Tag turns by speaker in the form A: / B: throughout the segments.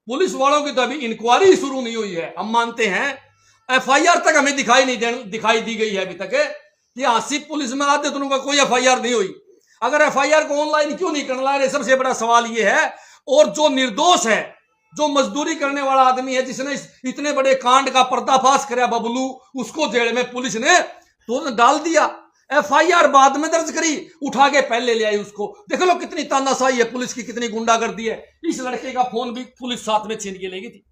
A: Police वालों की तो अभी इंक्वायरी शुरू नहीं हुई है। हम मानते हैं एफआईआर तक हमें दिखाई दी गई है अभी तक कि आसिफ पुलिस में आते दोनों का कोई एफआईआर नहीं हुई। अगर एफआईआर को ऑनलाइन क्यों नहीं करना है, सबसे बड़ा सवाल ये है। और जो निर्दोष है, जो मजदूरी करने वाला आदमी है, जिसने इतने बड़े कांड का पर्दाफाश कराया बबलू, उसको जेल में पुलिस ने तो डाल दिया। एफआईआर बाद में दर्ज करी, उठा के पहले ले आई उसको। देख लो कितनी तानाशाही है पुलिस की, कितनी गुंडागर्दी है। इस लड़के का फोन भी पुलिस साथ में छीन के ले गई थी।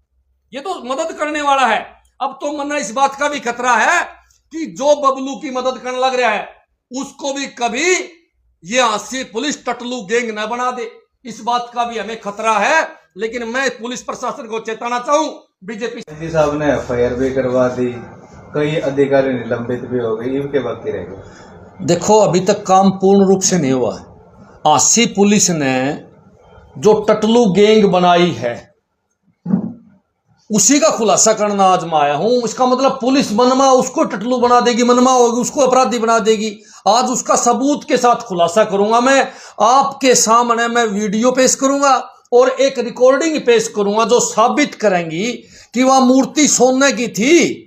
A: ये तो मदद करने वाला है। अब तो मना इस बात का भी खतरा है कि जो बबलू की मदद करने लग रहा है उसको भी कभी ये आसिफ पुलिस टटलू गैंग न बना दे, इस बात का भी हमें खतरा है। लेकिन मैं पुलिस प्रशासन को चेताना चाहूं, बीजेपी
B: साहब ने एफआईआर भी करवा दी, कई अधिकारी निलंबित भी हो गए, इनके बाकी रह गए।
A: देखो अभी तक काम पूर्ण रूप से नहीं हुआ है। आसिफ पुलिस ने जो टटलू गैंग बनाई है उसी का खुलासा करना आज मैं आया हूं। इसका मतलब पुलिस मनमा उसको टटलू बना देगी, मनमा होगी उसको अपराधी बना देगी। आज उसका सबूत के साथ खुलासा करूंगा। मैं आपके सामने मैं वीडियो पेश करूंगा और एक रिकॉर्डिंग पेश करूंगा जो साबित करेंगी कि वह मूर्ति सोने की थी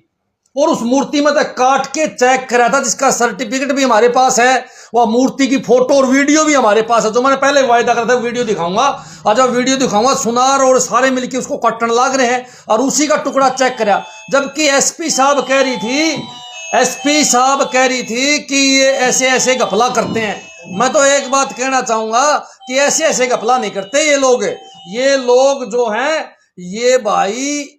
A: और उस मूर्ति में तक काट के चेक करा था, जिसका सर्टिफिकेट भी हमारे पास है। वह मूर्ति की फोटो और वीडियो भी हमारे पास है, जो मैंने पहले वायदा करा था वीडियो दिखाऊंगा। आज वीडियो दिखाऊंगा, सुनार और सारे मिलके उसको काटने लग रहे हैं और उसी का टुकड़ा चेक करा। जबकि एसपी साहब कह रही थी कि ये ऐसे ऐसे घपला करते हैं। मैं तो एक बात कहना चाहूंगा कि ऐसे ऐसे घपला नहीं करते ये लोग जो हैं, ये भाई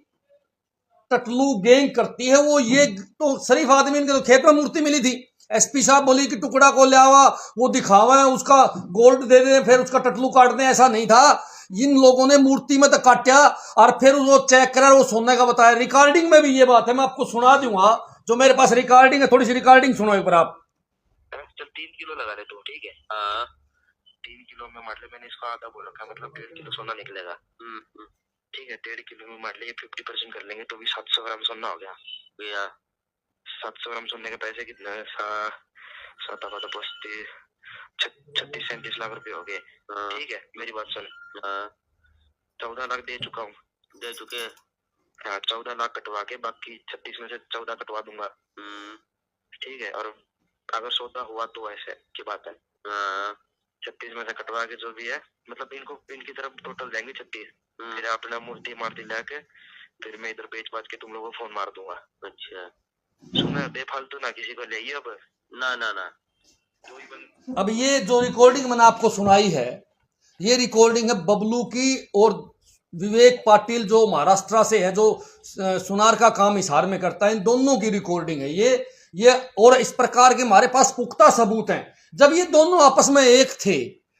A: टटलू गैंग करती है। वो ये तो शरीफ आदमी, इनके तो खेत में मूर्ति मिली थी। एसपी साहब बोली कि टुकड़ा को ले आवा, वो दिखावा है, उसका गोल्ड दे दे, फिर उसका टटलू काट दे। ऐसा नहीं था। इन लोगों ने मूर्ति में तो काटा और फिर वो चेक करा, वो सोने का बताया। रिकॉर्डिंग में भी ये बात है, मैं आपको सुना दूंगा जो मेरे पास रिकॉर्डिंग है। थोड़ी सी रिकॉर्डिंग सुनो एक बार आप।
C: चल 3 किलो लगा ले तू, ठीक है? हाँ 3 किलो में मतलब मैंने इसका आधा बोल रखा, मतलब 1.5 किलो सोना निकलेगा। ठीक है, 1.5 किलो में मान लेंगे 50% कर लेंगे तो भी 700 ग्राम सोना हो गया भैया। 700 ग्राम सोने के पैसे कितने हैं? 36-37 लाख रुपए हो गए। ठीक है, मेरी बात सुन। 14 लाख दे चुका हूँ। दे चुके? हाँ 14 लाख कटवा के बाकी 36 में से 14 कटवा दूंगा। ठीक है, और अगर सौदा हुआ तो ऐसे की बात है। 36 में से कटवा के जो भी है, मतलब इनकी तरफ टोटल जाएंगे 36। फिर अपना मूर्ति मार्ती लाके फिर मैं इधर बेच बाच के तुम लोगों को फोन मार दूंगा। अच्छा सुना, बेफालतू ना किसी को ले अब ना।
A: अब ये जो रिकॉर्डिंग मैंने आपको सुनाई है, ये रिकॉर्डिंग है बबलू की और विवेक पाटिल जो महाराष्ट्र से है, जो सुनार का काम हिसार में करता है। इन दोनों की रिकॉर्डिंग है ये और इस प्रकार के हमारे पास पुख्ता सबूत हैं। जब ये दोनों आपस में एक थे,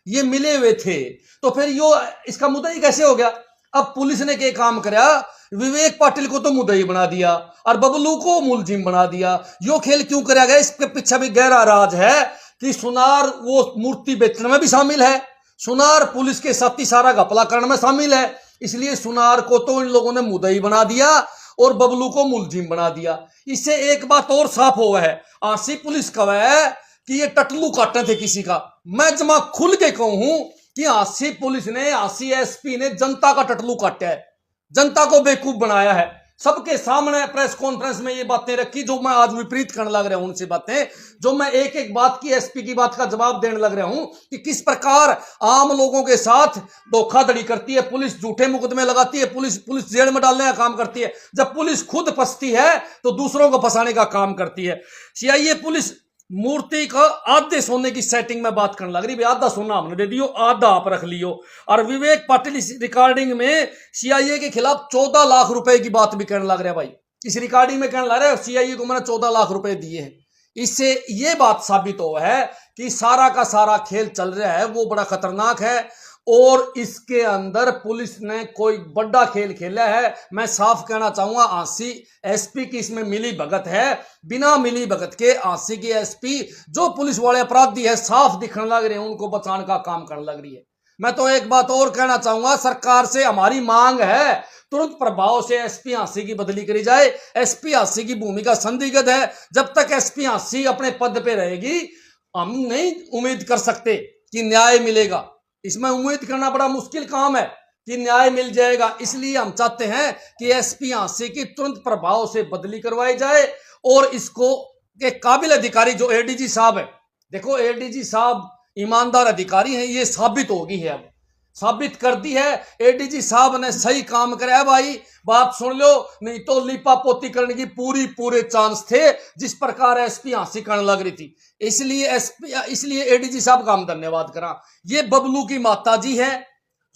A: ये मिले हुए थे, तो फिर यो इसका मुद्दई कैसे हो गया? अब पुलिस ने क्या काम करा, विवेक पाटिल को तो मुद्दई बना दिया और बबलू को मुलजिम बना दिया। यो खेल क्यों कराया गया? इसके पीछे भी गहरा राज है कि सुनार वो मूर्ति बेचने में भी शामिल है, सुनार पुलिस के साथ ही सारा घपला करने में शामिल है। इसलिए सुनार को तो इन लोगों ने मुद्दई बना दिया और बबलू को मुलजिम बना दिया। इससे एक बात और साफ हुआ है, आसिफ पुलिस का है कि ये टटलू काटने थे किसी का। मैं जमा खुल के कहूं कि आसिफ पुलिस ने, आसिफ एसपी ने जनता का टटलू काटा है, जनता को बेवकूफ बनाया है। सबके सामने प्रेस कॉन्फ्रेंस में ये बातें रखी जो मैं आज विपरीत करने लग रहा हूं उनसे बातें, जो मैं एक एक बात की एसपी की बात का जवाब देने लग रहा हूं कि किस प्रकार आम लोगों के साथ धोखाधड़ी करती है पुलिस, झूठे मुकदमे लगाती है पुलिस जेल में डालने का काम करती है। जब पुलिस खुद फंसती है तो दूसरों को फंसाने का काम करती है। सीआईए पुलिस मूर्ति का आधे सोने की सेटिंग में बात करने लग रही, आधा सोना हमने दे दियो, आधा आप रख लियो। और विवेक पाटिल इस रिकॉर्डिंग में सीआईए के खिलाफ 14 लाख रुपए की बात भी करने लग रहा है। भाई इस रिकॉर्डिंग में कहने लग रहा है सीआईए को मैंने 14 लाख रुपए दिए हैं। इससे ये बात साबित हो है कि सारा का सारा खेल चल रहा है वो बड़ा खतरनाक है और इसके अंदर पुलिस ने कोई बड़ा खेल खेला है। मैं साफ कहना चाहूंगा, आंसी एसपी की इसमें मिली भगत है। बिना मिली भगत के आंसी की एसपी जो पुलिस वाले अपराधी है साफ दिखने लग रहे हैं, उनको बचाने का काम करने लग रही है। मैं तो एक बात और कहना चाहूंगा, सरकार से हमारी मांग है तुरंत प्रभाव से एसपी आंसी की बदली करी जाए। एसपी आंसी की भूमिका संदिग्ध है। जब तक एसपी आंसी अपने पद पे रहेगी हम नहीं उम्मीद कर सकते कि न्याय मिलेगा। इसमें उम्मीद करना बड़ा मुश्किल काम है कि न्याय मिल जाएगा। इसलिए हम चाहते हैं कि एसपी हांसी की तुरंत प्रभाव से बदली करवाई जाए और इसको के काबिल अधिकारी जो एडीजी साहब है, देखो एडीजी साहब ईमानदार अधिकारी हैं, ये साबित हो गई है, अब साबित कर दी है। एडीजी साहब ने सही काम कराया भाई, बात सुन लो, नहीं तो लिपापोती करने की पूरे चांस थे जिस प्रकार एसपी हांसी करने लग रही थी। इसलिए एडीजी साहब का हम धन्यवाद करा। ये बबलू की माता जी है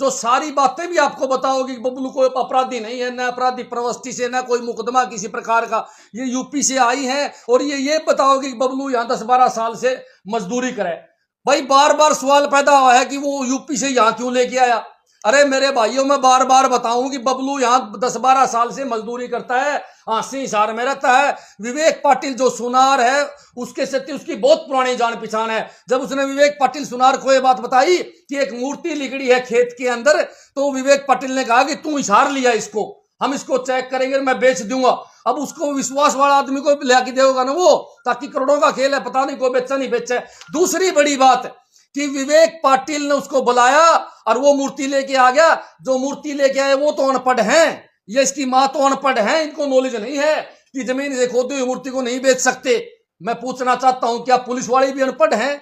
A: जो सारी बातें भी आपको बताओगी। बबलू कोई अपराधी नहीं है, न अपराधी प्रवृत्ति से, न कोई मुकदमा किसी प्रकार का, ये यूपी से आई है और ये बताओगी कि बबलू यहां 10-12 साल से मजदूरी करे। भाई बार बार सवाल पैदा हुआ है कि वो यूपी से यहां क्यों लेके आया। अरे मेरे भाइयों, मैं बार बार बताऊं कि बबलू यहां 10-12 साल से मजदूरी करता है, हांसी हिसार में रहता है। विवेक पाटिल जो सुनार है उसके साथ उसकी बहुत पुरानी जान पहचान है। जब उसने विवेक पाटिल सुनार को ये बात बताई कि एक मूर्ति लिगड़ी है खेत के अंदर, तो विवेक पाटिल ने कहा कि तू हिसार लिया, इसको हम इसको चेक करेंगे, मैं बेच दूंगा। अब उसको विश्वास वाला आदमी को लेके देगा ना वो, ताकि करोड़ों का खेल है, पता नहीं कोई बेचा नहीं बेचा। दूसरी बड़ी बात कि विवेक पाटिल ने उसको बुलाया और वो मूर्ति लेके आ गया। जो मूर्ति लेके आए वो तो अनपढ़ हैं, ये इसकी माँ तो अनपढ़ है, इनको नॉलेज नहीं है कि जमीन से खोदी हुई मूर्ति को नहीं बेच सकते। मैं पूछना चाहता हूं, क्या पुलिस वाले भी अनपढ़ हैं?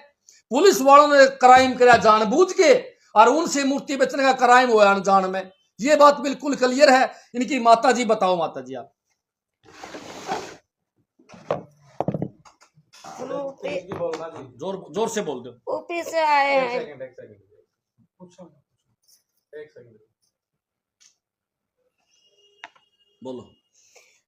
A: पुलिस वालों ने क्राइम किया जानबूझ के और उनसे मूर्ति बेचने का क्राइम हुआ अनजान में। ये बात बिल्कुल क्लियर है। इनकी माता जी बताओ, माता जी आप जोर से बोल दो।
D: यूपी से आए हैं।
B: एक सेकंड
A: बोलो।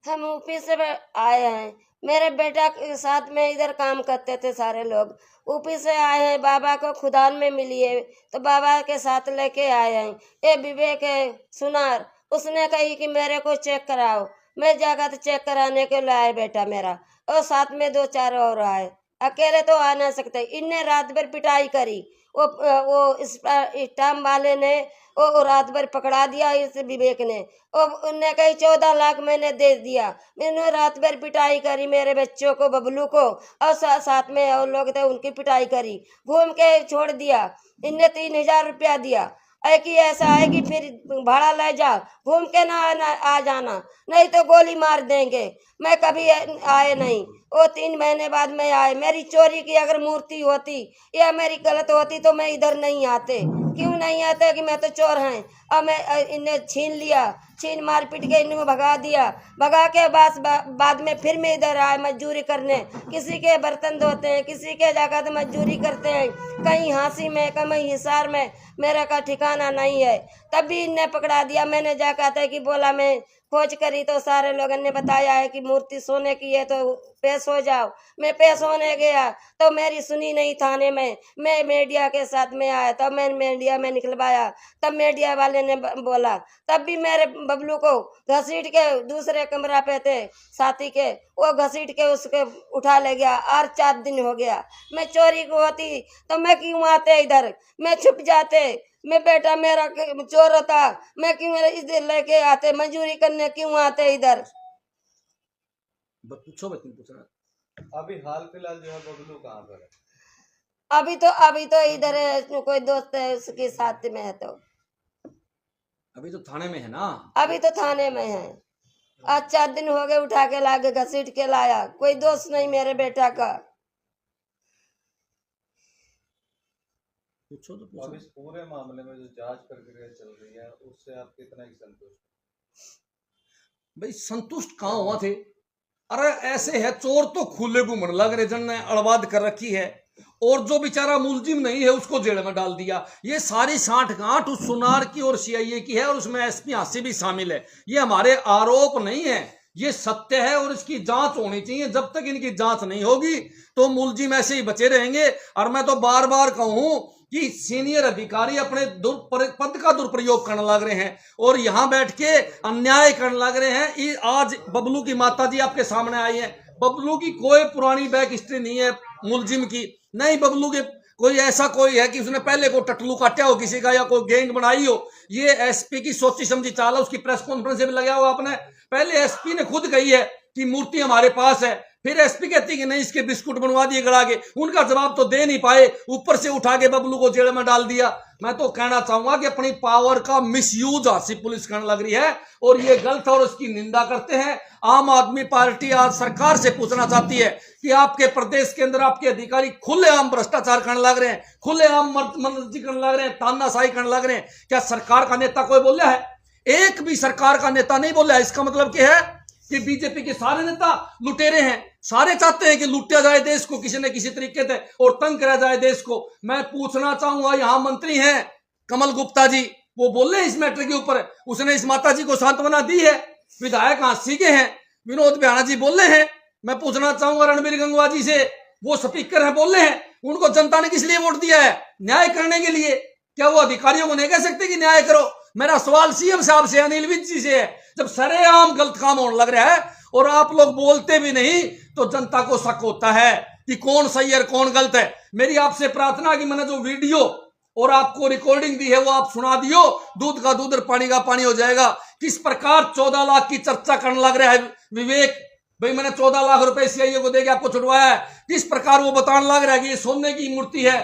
D: हम यूपी से आए हैं। मेरे बेटा के साथ में इधर काम करते थे सारे लोग। यूपी से आए हैं, बाबा को खुदान में मिली है तो बाबा के साथ लेके आए हैं। ये विवेक है सुनार, उसने कही कि मेरे को चेक कराओ। मैं जाकर तो चेक कराने के लिए आए बेटा मेरा, और साथ में 2-4 और आए। अकेले तो आ ना सकते। इनने रात भर पिटाई करी। वो स्टाम्प वाले ने वो रात भर पकड़ा दिया इस विवेक ने। और उनने कही 14 लाख मैंने दे दिया। मैंने रात भर पिटाई करी मेरे बच्चों को, बबलू को, और साथ में और लोग थे उनकी पिटाई करी। घूम के छोड़ दिया। इनने 3000 रुपया दिया। कि ऐसा है कि फिर भाड़ा ले जा, घूम के ना आ जाना, नहीं तो गोली मार देंगे। मैं कभी आए नहीं। वो 3 महीने बाद मैं आए। मेरी चोरी की अगर मूर्ति होती या मेरी गलत होती तो मैं इधर नहीं आते। क्यों नहीं आते कि मैं तो चोर हैं। अब मैं इन्हें छीन लिया, छीन मार पीट के इन्हें भगा दिया। भगा के बाद में फिर मैं इधर आए मजदूरी करने। किसी के बर्तन धोते हैं, किसी के जाकर तो मजदूरी करते हैं, कहीं हांसी में कहीं हिसार में, मेरा का ठिकाना नहीं है। तब भी इन्हें पकड़ा दिया। मैंने जाकर कि बोला मैं खोज करी तो सारे लोगों ने बताया है कि मूर्ति सोने की है तो पेश हो जाओ। मैं पेश होने गया तो मेरी सुनी नहीं थाने में। मैं मीडिया के साथ में आया, तब मैं मीडिया में निकलवाया। तब मीडिया वाले ने बोला, तब भी मेरे बबलू को घसीट के दूसरे कमरा पे थे साथी के, वो घसीट के उसके उठा ले गया। और 4 दिन हो गया। मैं चोरी को होती तो मैं क्यों आते इधर, मैं छुप जाते। मैं बेटा मेरा चोर होता, मैं क्यों इधर लेके आते, मजदूरी करने क्यों आते इधर।
A: पूछो
B: अभी हाल फिलहाल जो है बबलू कहाँ पर है?
D: अभी तो इधर है, कोई दोस्त है उसके साथ में है। तो
A: अभी तो थाने में है ना?
D: अभी तो थाने में है। आज 4 दिन हो गए, उठा के लाके घसीट के लाया। कोई दोस्त नहीं मेरे बेटा का।
A: पूछो तो पूछो।
B: अब इस पूरे मामले में जो जांच प्रक्रिया चल रही है उससे आप कितना ही संतुष्ट?
A: भाई संतुष्ट कहाँ हुआ थे? अरे ऐसे है, चोर तो खुले घूमने लग रहे, जन ने अड़वाद कर रखी है, और जो बेचारा मुलजिम नहीं है उसको जेल में डाल दिया। ये सारी सांठ-गांठ उस सुनार की और सीआईए की है, और उसमें एसपी हांसी भी शामिल है। ये हमारे आरोप नहीं है, ये सत्य है, और इसकी जांच होनी चाहिए। जब तक इनकी जांच नहीं होगी तो मुलजिम ऐसे ही बचे रहेंगे। और मैं तो बार बार कहूं कि सीनियर अधिकारी अपने पद का दुरुपयोग करने लग रहे हैं और यहां बैठ के अन्याय करने लग रहे हैं। आज बबलू की माता जी आपके सामने आई है। बबलू की कोई पुरानी बैक हिस्ट्री नहीं है मुलजिम की, नहीं बबलू के कोई ऐसा कोई है कि उसने पहले को टटलू काटा हो किसी का या कोई गैंग बनाई हो। ये एसपी की सोची समझी चाल है। उसकी प्रेस कॉन्फ्रेंस में लगा हुआ आपने, पहले एसपी ने खुद कही है कि मूर्ति हमारे पास है, फिर एसपी कहती कि नहीं इसके बिस्कुट बनवा दिए गड़ा के, उनका जवाब तो दे नहीं पाए, ऊपर से उठा के बबलू को जेल में डाल दिया। मैं तो कहना चाहूंगा कि अपनी पावर का मिसयूज झांसी पुलिस करने लग रही है और ये गलत है और उसकी निंदा करते हैं। आम आदमी पार्टी आज सरकार से पूछना चाहती है कि आपके प्रदेश के अंदर आपके अधिकारी खुलेआम भ्रष्टाचार करने लग रहे हैं, खुलेआम मर्जी करने लग रहे हैं, तानाशाही करने लग रहे हैं। क्या सरकार का नेता कोई बोला है? एक भी सरकार का नेता नहीं बोला है। इसका मतलब क्या है कि बीजेपी के सारे नेता लुटेरे हैं, सारे चाहते हैं कि लूटा जाए देश को किसी न किसी तरीके से और तंग करा जाए देश को। मैं पूछना चाहूंगा, यहां मंत्री हैं कमल गुप्ता जी, वो बोले इस मैटर के ऊपर, उसने इस माता जी को सांत्वना दी है। विधायक हांसी के हैं विनोद बिहाना जी बोले हैं। मैं पूछना चाहूंगा रणबीर गंगवा जी से, वो स्पीकर हैं बोले हैं, उनको जनता ने किस लिए वोट दिया है? न्याय करने के लिए। क्या वो अधिकारियों को नहीं कह सकते कि न्याय करो? मेरा सवाल सीएम साहब से, अनिल विज जी से है। जब सरेआम गलत काम होने लग रहा है और आप लोग बोलते भी नहीं तो जनता को शक होता है कि कौन सही है और कौन गलत है। मेरी आपसे प्रार्थना कि मैंने जो वीडियो और आपको रिकॉर्डिंग दी है वो आप सुना दियो, दूध का दूध और पानी का पानी हो जाएगा। किस प्रकार 14 लाख की चर्चा करने लग रहा है विवेक भाई, मैंने 14 लाख रुपए सीआईए को देके आपको छुड़वाया है। किस प्रकार वो बताने लग रहा है कि ये सोने की मूर्ति है,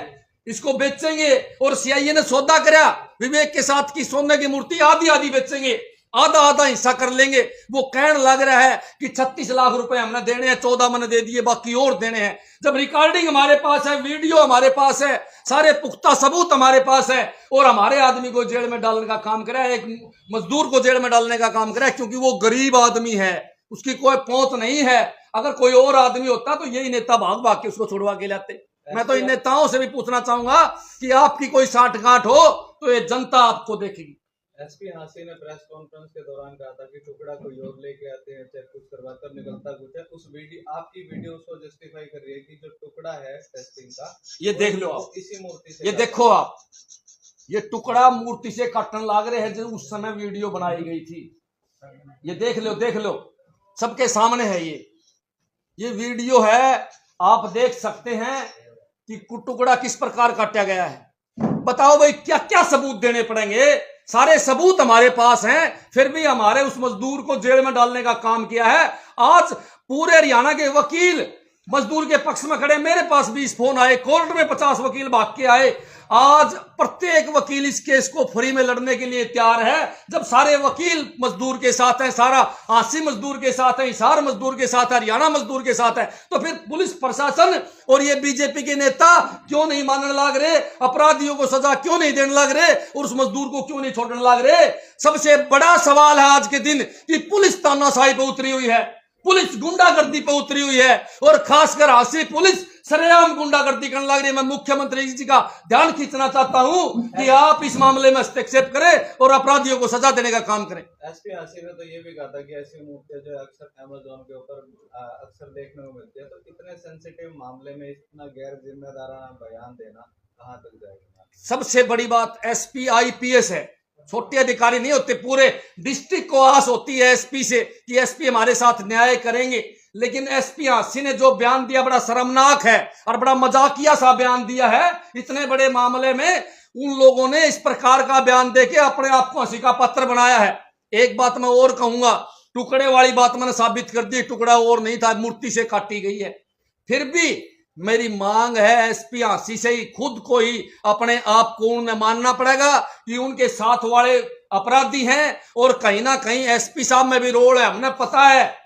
A: इसको बेचेंगे। और सीआईए ने सौदा करा विवेक के साथ की सोने की मूर्ति आधी आधी बेचेंगे, आधा आधा हिस्सा कर लेंगे। वो कहने लग रहा है कि 36 लाख रुपए हमने देने हैं, 14 मैंने दे दिए, बाकी और देने हैं। जब रिकॉर्डिंग हमारे पास है, वीडियो हमारे पास है, सारे पुख्ता सबूत हमारे पास है और हमारे आदमी को जेल में डालने का काम करा है, एक मजदूर को जेल में डालने का काम करा है, क्योंकि वो गरीब आदमी है, उसकी कोई पहुंच नहीं है। अगर कोई और आदमी होता तो यही नेता भाग भाग के उसको छुड़वा के लाते। मैं तो इन नेताओं से भी पूछना चाहूंगा कि आपकी कोई साठगांठ हो तो ये जनता आपको देखेगी।
B: एसपी हांसी ने प्रेस कॉन्फ्रेंस के दौरान कहा था कि टुकड़ा कोई और लेके आते हैं, चाहे कुछ करवाकर निकलता कुछ है। उस वीडियो, आपकी वीडियो उसको जस्टिफाई कर रही है कि जो टुकड़ा है टेस्टिंग का, ये देख लो आप, इसी मूर्ति से,
A: ये देखो आप, ये टुकड़ा मूर्ति से काटने लग रहे हैं जो उस समय वीडियो बनाई गई थी। ये देख लो, सबके सामने है। ये वीडियो है, आप देख सकते हैं कि टुकड़ा किस प्रकार काटा गया है। बताओ भाई, क्या क्या सबूत देने पड़ेंगे? सारे सबूत हमारे पास हैं, फिर भी हमारे उस मजदूर को जेल में डालने का काम किया है। आज पूरे हरियाणा के वकील मजदूर के पक्ष में खड़े, मेरे पास 20 फोन आए, कोर्ट में 50 वकील भाग के आए। आज प्रत्येक वकील इस केस को फ्री में लड़ने के लिए तैयार है। जब सारे वकील मजदूर के साथ हैं, सारा हांसी मजदूर के साथ है, हिसार मजदूर के साथ है, हरियाणा मजदूर के साथ है, तो फिर पुलिस प्रशासन और ये बीजेपी के नेता क्यों नहीं मानने लग रहे? अपराधियों को सजा क्यों नहीं देने लग रहे और उस मजदूर को क्यों नहीं छोड़ने लग रहे? सबसे बड़ा सवाल है आज के दिन कि पुलिस तानाशाही पे उतरी हुई है, पुलिस गुंडागर्दी पे उतरी हुई है और खासकर हांसी पुलिस सरेआम गुंडागर्दी करने लग रही है। मैं मुख्यमंत्री जी का ध्यान खींचना चाहता हूं कि आप इस मामले में हस्तक्षेप करें और अपराधियों को सजा देने का काम करें।
B: एसपी हांसी ने तो ये भी कहा था कि ऐसी मूर्तियां जो अक्सर अमेज़न के ऊपर अक्सर देखने को मिलती है, तो इतने सेंसिटिव मामले में इतना गैर जिम्मेदाराना बयान देना कहां तक जाएगा?
A: सबसे बड़ी बात, एसपी आईपीएस है, छोटे अधिकारी नहीं होते। पूरे डिस्ट्रिक्ट को आस होती है एसपी से कि एसपी हमारे साथ न्याय करेंगे, लेकिन एसपी हांसी ने जो बयान दिया बड़ा शर्मनाक है और बड़ा मजाकिया सा बयान दिया है। इतने बड़े मामले में उन लोगों ने इस प्रकार का बयान देके अपने आप को हंसी का पात्र बनाया है। एक बात मैं और कहूंगा, टुकड़े वाली बात मैंने साबित कर दी, टुकड़ा और नहीं था, मूर्ति से काटी गई है। फिर भी मेरी मांग है एसपी हांसी से ही खुद को ही अपने आप को उन्हें मानना पड़ेगा कि उनके साथ वाले अपराधी हैं और कहीं ना कहीं एसपी साहब में भी रोल है। हमने पता है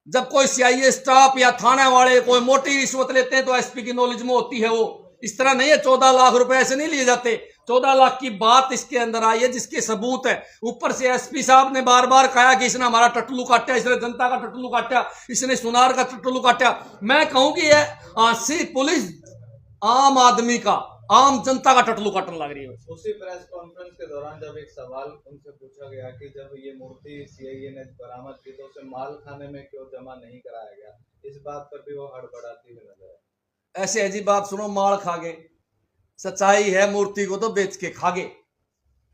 A: जब कोई सीआईए स्टाफ या थाने वाले कोई मोटी रिश्वत लेते हैं तो एसपी की नॉलेज में होती है। वो इस तरह नहीं है, 14 लाख रुपए ऐसे नहीं लिए जाते। 14 लाख की बात इसके अंदर आई है जिसके सबूत है। ऊपर से एसपी साहब ने बार बार कहा कि इसने हमारा टटलू काटा, इसने जनता का टटलू काटा, इसने सुनार का टटलू काटा। मैं कहूं कि हांसी पुलिस आम आदमी का, आम जनता का टटलू काटने लग रही है।
B: उसी प्रेस कॉन्फ्रेंस के दौरान जब एक सवाल उनसे पूछा गया कि जब ये मूर्ति सीआईए ने बरामद की तो उसे माल खाने में क्यों जमा नहीं कराया गया, इस बात पर भी वो हड़बड़ाती हुई नजर आई।
A: ऐसे अजीब बात सुनो, माल खा गए, सच्चाई है मूर्ति को तो बेच के खा गए,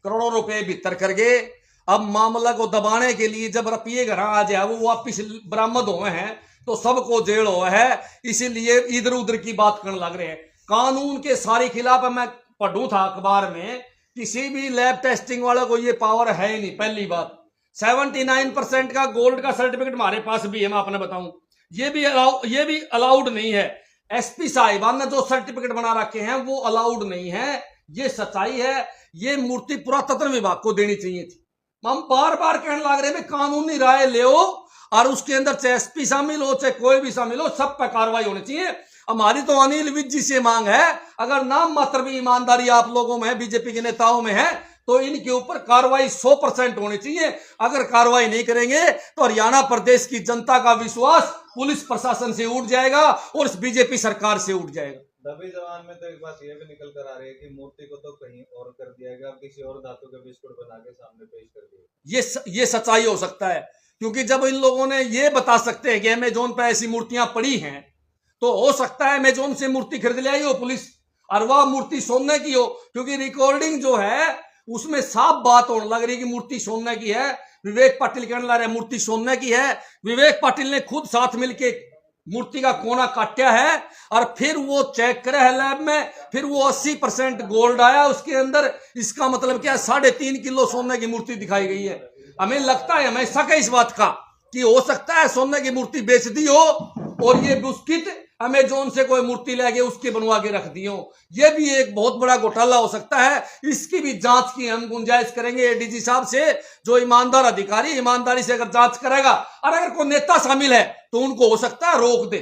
A: करोड़ों रुपए भीतर कर गए। अब मामला को दबाने के लिए जब रुपये घर आ जाए, वो वापिस बरामद हुए हैं तो सबको जेल हुआ है, इसीलिए इधर उधर की बात करने लग रहे हैं। कानून के सारे खिलाफ मैं पढ़ू था अखबार में, किसी भी लैब टेस्टिंग वाले को ये पावर है ही नहीं। पहली बात, 79% का गोल्ड का सर्टिफिकेट हमारे पास भी है, मैं आपने बताऊं। ये भी अलाउड नहीं है। एसपी साहिबान ने जो सर्टिफिकेट बना रखे हैं वो अलाउड नहीं है। ये सच्चाई है। ये मूर्ति पुरातत्व विभाग को देनी चाहिए थी। हम बार बार कहने लग रहे हैं कानूनी राय ले और उसके अंदर चाहे एसपी शामिल हो चाहे कोई भी शामिल हो, सब पर कार्रवाई होनी चाहिए। हमारी तो अनिल विज जी से मांग है, अगर नाम मात्र भी ईमानदारी आप लोगों में है, बीजेपी के नेताओं में है, तो इनके ऊपर कार्रवाई 100% होनी चाहिए। अगर कार्रवाई नहीं करेंगे तो हरियाणा प्रदेश की जनता का विश्वास पुलिस प्रशासन से उठ जाएगा और इस बीजेपी सरकार से उठ जाएगा।
B: दबी जवान में तो एक बात ये भी निकल कर आ रही है कि मूर्ति को तो कहीं और कर दिया गया, किसी और धातु के बिस्कुट बना के सामने पेश कर दिया।
A: ये सच्चाई हो सकता है, क्योंकि जब इन लोगों ने ये बता सकते हैं कि अमेजोन पे ऐसी मूर्तियां पड़ी हैं, तो हो सकता है अमेजोन से मूर्ति खरीद ले आई हो पुलिस और वह मूर्ति सोने की हो, क्योंकि रिकॉर्डिंग जो है उसमें साफ बात होने लग रही है कि मूर्ति सोने की है। विवेक पाटिल कहने लग रहे हैं मूर्ति सोने की है। विवेक पाटिल ने खुद साथ मिलके मूर्ति का कोना काटा है और फिर वो चेक करे है लैब में, फिर वो 80% गोल्ड आया उसके अंदर। इसका मतलब क्या है, 3.5 किलो सोने की मूर्ति दिखाई गई है। हमें लगता है, हमें शक है इस बात का कि हो सकता है सोने की मूर्ति बेच दी हो और ये बिस्किट अमेजोन से कोई मूर्ति लेके उसके बनवा के रख दी हो। ये भी एक बहुत बड़ा घोटाला हो सकता है। इसकी भी जांच की हम गुंजाइश करेंगे एडीजी साहब से। जो ईमानदार अधिकारी ईमानदारी से अगर जांच करेगा और अगर कोई नेता शामिल है तो उनको हो सकता है रोक दे,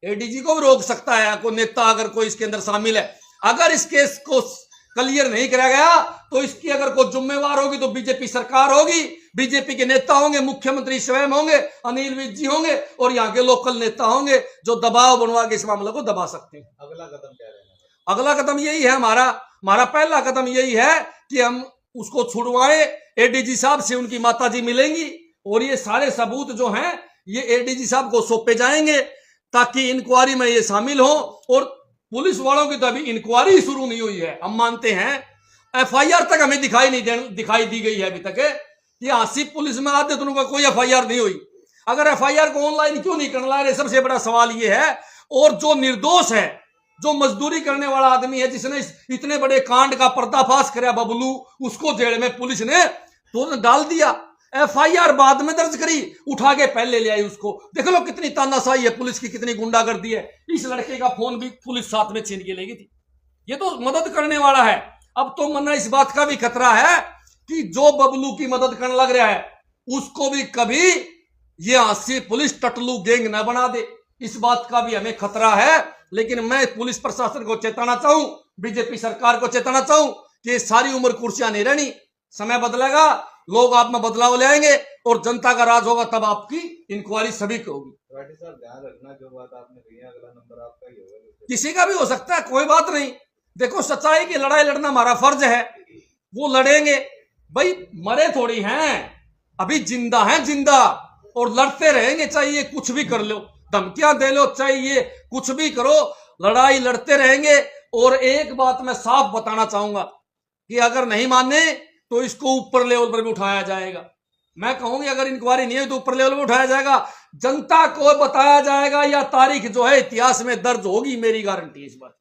A: एडीजी को भी रोक सकता है कोई नेता अगर कोई इसके अंदर शामिल है। अगर इस केस को क्लियर नहीं करा गया तो इसकी अगर कोई जिम्मेवार होगी तो बीजेपी सरकार होगी, बीजेपी के नेता होंगे, मुख्यमंत्री स्वयं होंगे, अनिल विज जी होंगे और यहाँ के लोकल नेता होंगे जो दबाव बनवा के इस मामले को दबा सकते हैं।
B: अगला कदम क्या रहेगा?
A: अगला कदम यही है, हमारा पहला कदम यही है कि हम उसको छुड़वाएं। एडीजी साहब से उनकी माताजी मिलेंगी और ये सारे सबूत जो हैं ये एडीजी साहब को सौंपे जाएंगे ताकि इंक्वायरी में ये शामिल हो। और पुलिस वालों की तो अभी इंक्वायरी शुरू नहीं हुई है, हम मानते हैं। एफआईआर तक हमें दिखाई दी गई है अभी तक। ये आसिफ पुलिस में आते दोनों का कोई एफआईआर नहीं हुई। अगर एफआईआर को ऑनलाइन क्यों नहीं करना है, सबसे बड़ा सवाल ये है। और जो निर्दोष है, जो मजदूरी करने वाला आदमी है, जिसने इतने बड़े कांड का पर्दाफाश किया बबलू, उसको जेल में पुलिस ने तो डाल दिया। एफआईआर बाद में दर्ज करी, उठा के पहले ले आई उसको। देख लो कितनी तानाशाही है पुलिस की, कितनी गुंडागर्दी है। इस लड़के का फोन भी पुलिस साथ में छीन के ले गई थी। ये तो मदद करने वाला है। अब तो मना इस बात का भी खतरा है कि जो बबलू की मदद करने लग रहा है उसको भी कभी ये आसिफ पुलिस टटलू गैंग न बना दे, इस बात का भी हमें खतरा है। लेकिन मैं पुलिस प्रशासन को चेताना चाहूं, बीजेपी सरकार को चेताना चाहूं कि सारी उम्र कुर्सियां नहीं रहनी। समय बदलेगा, लोग आप में बदलाव ले आएंगे और जनता का राज होगा, तब आपकी इंक्वायरी सभी की होगी।
B: साहब ध्यान रखना, जो बात आपने कही है अगला नंबर आपका ही होगा,
A: किसी का भी हो सकता है, कोई बात नहीं। देखो सच्चाई की लड़ाई लड़ना हमारा फर्ज है, वो लड़ेंगे भाई। मरे थोड़ी हैं, अभी जिंदा हैं, जिंदा, और लड़ते रहेंगे। चाहिए कुछ भी कर लो, धमकियां दे लो, चाहिए कुछ भी करो, लड़ाई लड़ते रहेंगे। और एक बात मैं साफ बताना चाहूंगा कि अगर नहीं माने तो इसको ऊपर लेवल पर भी उठाया जाएगा। मैं कहूंगी अगर इंक्वायरी नहीं है तो ऊपर लेवल पर उठाया जाएगा, जनता को बताया जाएगा, या तारीख जो है इतिहास में दर्ज होगी, मेरी गारंटी इस बात।